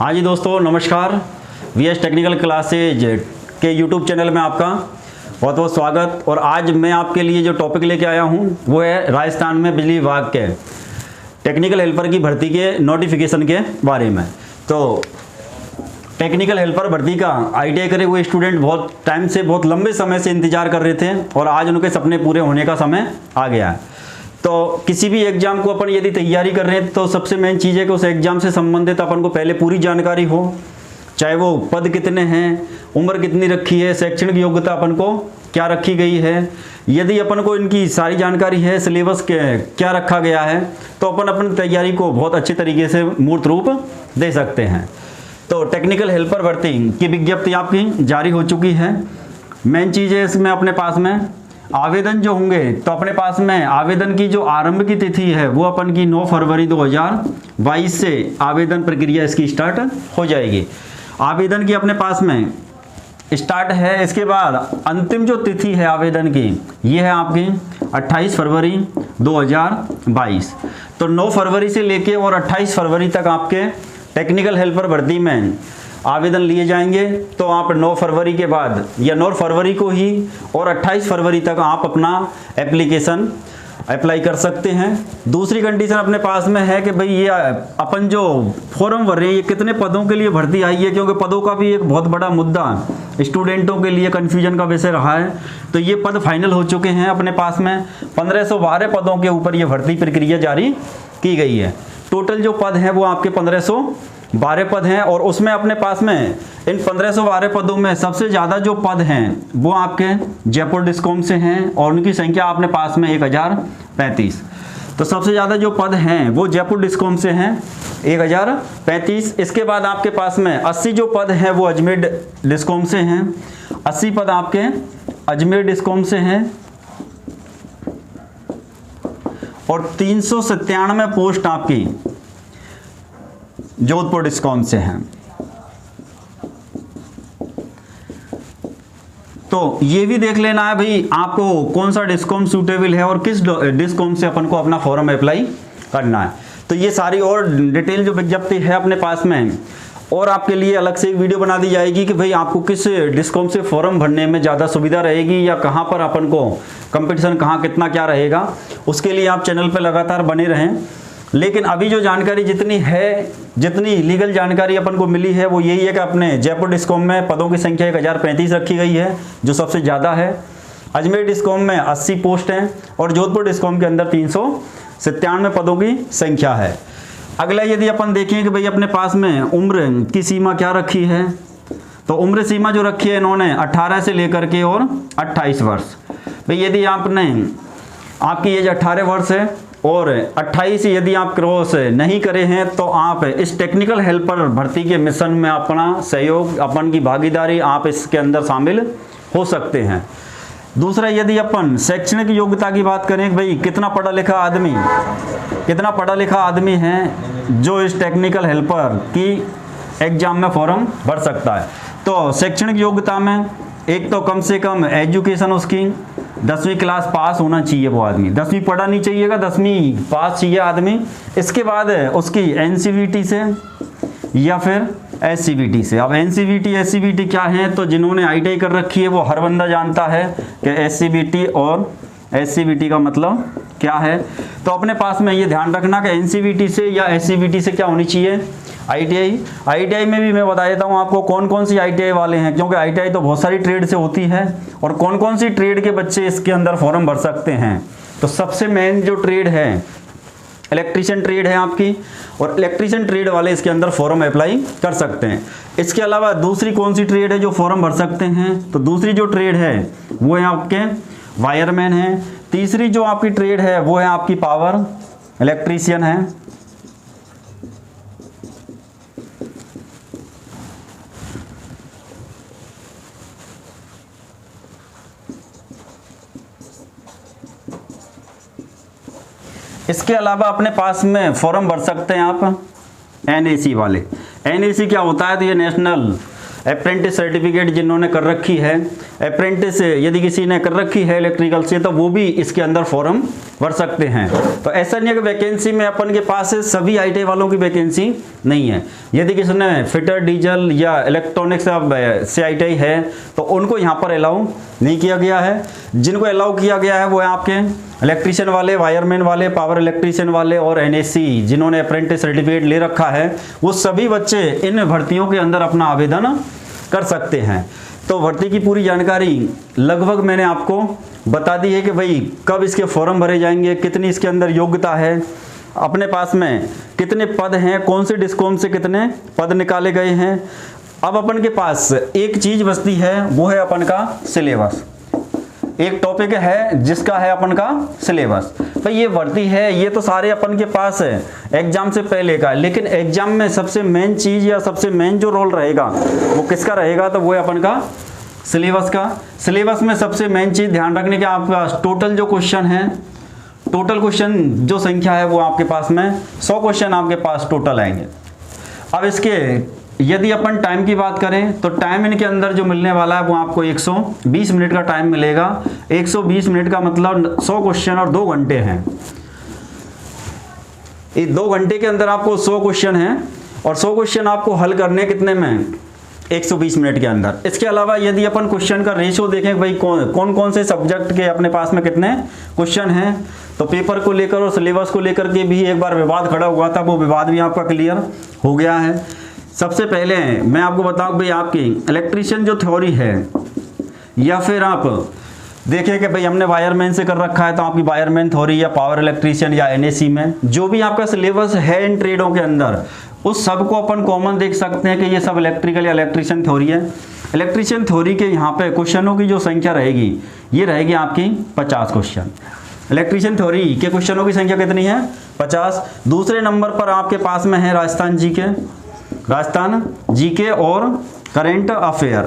हाँ जी दोस्तों, नमस्कार। वीएस टेक्निकल क्लासेज के यूट्यूब चैनल में आपका बहुत बहुत स्वागत। और आज मैं आपके लिए जो टॉपिक लेके आया हूँ वो है राजस्थान में बिजली विभाग के टेक्निकल हेल्पर की भर्ती के नोटिफिकेशन के बारे में। तो टेक्निकल हेल्पर भर्ती का आईटीआई करे हुए स्टूडेंट बहुत टाइम से, बहुत लंबे समय से इंतजार कर रहे थे और आज उनके सपने पूरे होने का समय आ गया है। तो किसी भी एग्जाम को अपन यदि तैयारी कर रहे हैं तो सबसे मेन चीज़ है कि उस एग्जाम से संबंधित अपन को पहले पूरी जानकारी हो, चाहे वो पद कितने हैं, उम्र कितनी रखी है, शैक्षणिक योग्यता अपन को क्या रखी गई है। यदि अपन को इनकी सारी जानकारी है, सिलेबस क्या रखा गया है, तो अपन अपनी तैयारी को बहुत अच्छे तरीके से मूर्त रूप दे सकते हैं। तो टेक्निकल हेल्पर भर्ती की विज्ञप्ति आपकी जारी हो चुकी है। मेन चीज़ है इसमें अपने पास में आवेदन जो होंगे, तो अपने पास में आवेदन की जो आरंभ की तिथि है वो अपन की 9 फरवरी 2022 से आवेदन प्रक्रिया इसकी स्टार्ट हो जाएगी। आवेदन की अपने पास में स्टार्ट है। इसके बाद अंतिम जो तिथि है आवेदन की ये है आपकी 28 फरवरी 2022। तो 9 फरवरी से लेके और 28 फरवरी तक आपके टेक्निकल हेल्पर भर्ती में आवेदन लिए जाएंगे। तो आप 9 फरवरी के बाद या 9 फरवरी को ही और 28 फरवरी तक आप अपना एप्लीकेशन अप्लाई कर सकते हैं। दूसरी कंडीशन अपने पास में है कि भाई ये अपन जो फॉर्म भर रहे हैं ये कितने पदों के लिए भर्ती आई है, क्योंकि पदों का भी एक बहुत बड़ा मुद्दा स्टूडेंटों के लिए कन्फ्यूजन का विषय रहा है। तो ये पद फाइनल हो चुके हैं। अपने पास में 1512 पदों के ऊपर ये भर्ती प्रक्रिया जारी की गई है। टोटल जो पद हैं वो आपके 1512 पद हैं और उसमें अपने पास में इन 1512 पदों में सबसे ज़्यादा जो पद हैं वो आपके जयपुर डिस्कॉम से हैं और उनकी संख्या अपने पास में 1035। तो सबसे ज़्यादा जो पद हैं वो जयपुर डिस्कॉम से हैं 1035। इसके बाद आपके पास में 80 जो पद हैं वो अजमेर डिस्कॉम से हैं। 80 पद आपके अजमेर डिस्कॉम से हैं और 397 पोस्ट आपकी जोधपुर डिस्कॉम से हैं। तो ये भी देख लेना है भाई आपको कौन सा डिस्कॉम सूटेबल है और किस डिस्कॉम से अपन को अपना फॉर्म अप्लाई करना है। तो ये सारी और डिटेल जो विज्ञप्ति है अपने पास में और आपके लिए अलग से एक वीडियो बना दी जाएगी कि भाई आपको किस डिस्कॉम से फॉर्म भरने में ज़्यादा सुविधा रहेगी या कहाँ पर अपन को कंपटीशन कहाँ कितना क्या रहेगा। उसके लिए आप चैनल पर लगातार बने रहें। लेकिन अभी जो जानकारी जितनी लीगल जानकारी अपन को मिली है वो यही है कि अपने जयपुर डिस्कॉम में पदों की संख्या 1035 रखी गई है जो सबसे ज़्यादा है। अजमेर डिस्कॉम में 80 पोस्ट हैं और जोधपुर डिस्कॉम के अंदर 397 पदों की संख्या है। अगला यदि अपन देखें कि भाई अपने पास में उम्र की सीमा क्या रखी है, तो उम्र सीमा जो रखी है इन्होंने 18 से लेकर के और 28 वर्ष। भाई यदि आपकी एज 18 वर्ष है और 28 यदि आप क्रॉस नहीं करे हैं तो आप इस टेक्निकल हेल्पर भर्ती के मिशन में अपना सहयोग, अपन की भागीदारी आप इसके अंदर शामिल हो सकते हैं। दूसरा, यदि अपन शैक्षणिक योग्यता की बात करें, भाई कितना पढ़ा लिखा आदमी है जो इस टेक्निकल हेल्पर की एग्जाम में फॉर्म भर सकता है। तो शैक्षणिक योग्यता में एक तो कम से कम एजुकेशन उसकी 10वीं क्लास पास होना चाहिए। वो आदमी 10वीं पढ़ा नहीं चाहिएगा, 10वीं पास चाहिए आदमी। इसके बाद उसकी एनसीवीटी से या फिर एससीवीटी से। अब एनसीवीटी एससीवीटी क्या है, तो जिन्होंने आईटीआई कर रखी है वो हर बंदा जानता है कि एससीवीटी और एससीवीटी का मतलब क्या है। तो अपने पास में ये ध्यान रखना कि एनसीवीटी से या एससीवीटी से क्या होनी चाहिए, आईटीआई में भी मैं बता देता हूँ आपको कौन कौन सी आईटीआई वाले हैं, क्योंकि आईटीआई तो बहुत सारी ट्रेड से होती है और कौन कौन सी ट्रेड के बच्चे इसके अंदर फॉर्म भर सकते हैं। तो सबसे मेन जो ट्रेड है इलेक्ट्रीशियन ट्रेड है आपकी, और इलेक्ट्रीशियन ट्रेड वाले इसके अंदर फॉर्म अप्लाई कर सकते हैं। इसके अलावा दूसरी कौन सी ट्रेड है जो फॉर्म भर सकते हैं, तो दूसरी जो ट्रेड है वो है आपके वायरमैन है। तीसरी जो आपकी ट्रेड है वो है आपकी पावर इलेक्ट्रीशियन है। इसके अलावा अपने पास में फॉर्म भर सकते हैं आप एनएसी वाले। एनएसी क्या होता है, तो ये नेशनल अप्रेंटिस सर्टिफिकेट जिन्होंने कर रखी है, अप्रेंटिस यदि किसी ने कर रखी है इलेक्ट्रिकल से, तो वो भी इसके अंदर फॉर्म भर सकते हैं। तो ऐसा नहीं है कि वैकेंसी में अपन के पास सभी ITI वालों की वैकेंसी नहीं है। यदि किसी ने फिटर, डीजल या इलेक्ट्रॉनिक्स से ITI है तो उनको यहाँ पर अलाउ नहीं किया गया है। जिनको अलाउ किया गया है वो है आपके इलेक्ट्रीशियन वाले, वायरमैन वाले, पावर इलेक्ट्रीशियन वाले और NSC जिन्होंने अप्रेंटिस सर्टिफिकेट ले रखा है, वो सभी बच्चे इन भर्तियों के अंदर अपना आवेदन कर सकते हैं। तो भर्ती की पूरी जानकारी लगभग मैंने आपको बता दी है कि भाई कब इसके फॉर्म भरे जाएंगे, कितनी इसके अंदर योग्यता है, अपने पास में कितने पद हैं, कौन से डिस्कॉम से कितने पद निकाले गए हैं। अब अपन के पास एक चीज़ बचती है, वो है अपन का सिलेबस। एक टॉपिक है जिसका है अपन का सिलेबस। भाई ये भर्ती है, ये तो सारे अपन के पास है एग्जाम से पहले का, लेकिन एग्जाम में सबसे मेन चीज़ या सबसे मेन जो रोल रहेगा वो किसका रहेगा, तो वो है अपन का सिलेबस का। सिलेबस में सबसे मेन चीज़ ध्यान रखने के आपके पास टोटल जो क्वेश्चन है, टोटल क्वेश्चन जो संख्या है वो आपके पास में 100 क्वेश्चन आपके पास टोटल आएंगे। अब इसके यदि अपन टाइम की बात करें तो टाइम इनके अंदर जो मिलने वाला है वो आपको 120 मिनट का टाइम मिलेगा। 120 मिनट का मतलब 100 क्वेश्चन और 2 घंटे हैं। इस 2 घंटे के अंदर आपको 100 क्वेश्चन हैं और 100 क्वेश्चन आपको हल करने कितने में, 120 मिनट के अंदर। इसके अलावा यदि अपन क्वेश्चन का रेशियो देखें भाई कौन कौन से सब्जेक्ट के अपने पास में कितने क्वेश्चन हैं, तो पेपर को लेकर और सिलेबस को लेकर के भी एक बार विवाद खड़ा हुआ था, वो विवाद भी आपका क्लियर हो गया है। सबसे पहले मैं आपको बताऊं भाई आपकी इलेक्ट्रीशियन जो थ्योरी है, या फिर आप देखें कि भाई हमने वायरमैन से कर रखा है तो आपकी वायरमैन थ्योरी या पावर इलेक्ट्रीशियन या NSC में जो भी आपका सिलेबस है इन ट्रेडों के अंदर, उस सब को अपन कॉमन देख सकते हैं कि ये सब इलेक्ट्रिकल या इलेक्ट्रीशियन थ्योरी है। इलेक्ट्रीशियन थ्योरी के यहाँ पे क्वेश्चनों की जो संख्या रहेगी ये रहेगी आपकी 50 क्वेश्चन। इलेक्ट्रीशियन थ्योरी के क्वेश्चनों की संख्या कितनी है, 50। दूसरे नंबर पर आपके पास में है राजस्थान जीके और करंट अफेयर।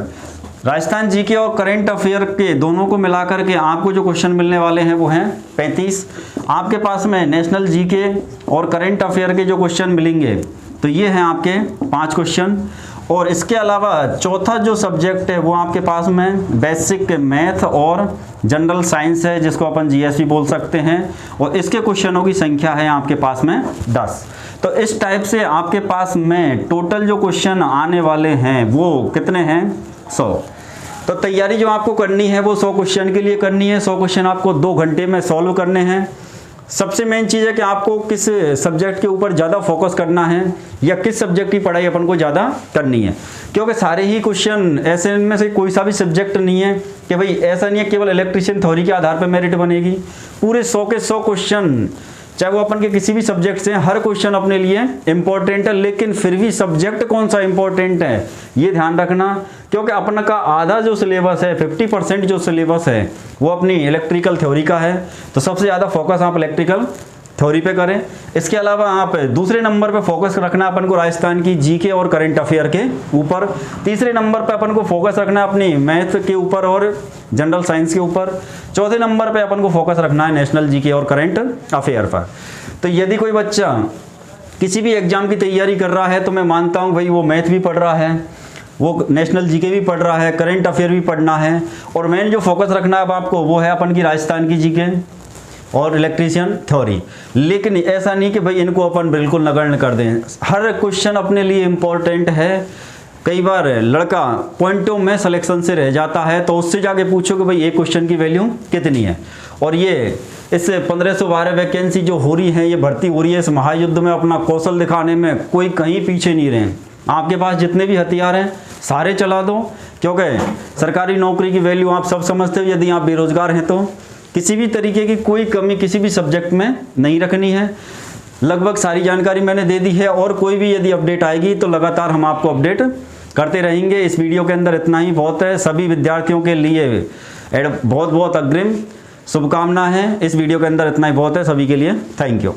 राजस्थान जीके और करंट अफेयर के दोनों को मिलाकर के आपको जो क्वेश्चन मिलने वाले हैं वो हैं 35। आपके पास में नेशनल जीके और करंट अफेयर के जो क्वेश्चन मिलेंगे तो ये हैं आपके 5 क्वेश्चन। और इसके अलावा चौथा जो सब्जेक्ट है वो आपके पास में बेसिक मैथ और जनरल साइंस है, जिसको अपन GS भी बोल सकते हैं, और इसके क्वेश्चनों की संख्या है आपके पास में 10। तो इस टाइप से आपके पास में टोटल जो क्वेश्चन आने वाले हैं वो कितने हैं, 100। तो तैयारी जो आपको करनी है वो 100 क्वेश्चन के लिए करनी है। 100 क्वेश्चन आपको 2 घंटे में सॉल्व करने हैं। सबसे मेन चीज़ है कि आपको किस सब्जेक्ट के ऊपर ज़्यादा फोकस करना है या किस सब्जेक्ट की पढ़ाई अपन को ज़्यादा करनी है, क्योंकि सारे ही क्वेश्चन ऐसे इनमें से कोई सा भी सब्जेक्ट नहीं है कि भाई ऐसा नहीं है केवल इलेक्ट्रीशियन थ्योरी के आधार पर मेरिट बनेगी। पूरे 100 के 100 क्वेश्चन चाहे वो अपन के किसी भी सब्जेक्ट से, हर क्वेश्चन अपने लिए इंपॉर्टेंट है, लेकिन फिर भी सब्जेक्ट कौन सा इंपॉर्टेंट है ये ध्यान रखना, क्योंकि अपन का आधा जो सिलेबस है 50% जो सिलेबस है वो अपनी इलेक्ट्रिकल थ्योरी का है। तो सबसे ज़्यादा फोकस आप इलेक्ट्रिकल थ्योरी पे करें। इसके अलावा आप दूसरे नंबर पे फोकस रखना अपन को राजस्थान की जीके और करंट अफेयर के ऊपर। तीसरे नंबर पे अपन को फोकस रखना है अपनी मैथ के ऊपर और जनरल साइंस के ऊपर। चौथे नंबर पे अपन को फोकस रखना है नेशनल जीके और करंट अफेयर पर। तो यदि कोई बच्चा किसी भी एग्जाम की तैयारी कर रहा है तो मैं मानता हूँ भाई वो मैथ भी पढ़ रहा है, वो नेशनल जीके भी पढ़ रहा है, करंट अफेयर भी पढ़ना है, और मेन जो फोकस रखना है अब आपको वो है अपन की राजस्थान की जीके और इलेक्ट्रीशियन थ्योरी। लेकिन ऐसा नहीं कि भाई इनको अपन बिल्कुल नगण्य कर दें, हर क्वेश्चन अपने लिए इम्पोर्टेंट है। कई बार लड़का पॉइंटों में सिलेक्शन से रह जाता है तो उससे जाके पूछो कि भाई एक क्वेश्चन की वैल्यू कितनी है। और ये इस 1512 वैकेंसी जो हो रही है, ये भर्ती हो रही है, इस महायुद्ध में अपना कौशल दिखाने में कोई कहीं पीछे नहीं रहे। आपके पास जितने भी हथियार हैं सारे चला दो, क्योंकि सरकारी नौकरी की वैल्यू आप सब समझते हो। यदि आप बेरोजगार हैं तो किसी भी तरीके की कोई कमी किसी भी सब्जेक्ट में नहीं रखनी है। लगभग सारी जानकारी मैंने दे दी है, और कोई भी यदि अपडेट आएगी तो लगातार हम आपको अपडेट करते रहेंगे। इस वीडियो के अंदर इतना ही बहुत है। सभी विद्यार्थियों के लिए बहुत बहुत अग्रिम शुभकामना है। इस वीडियो के अंदर इतना ही बहुत है। सभी के लिए थैंक यू।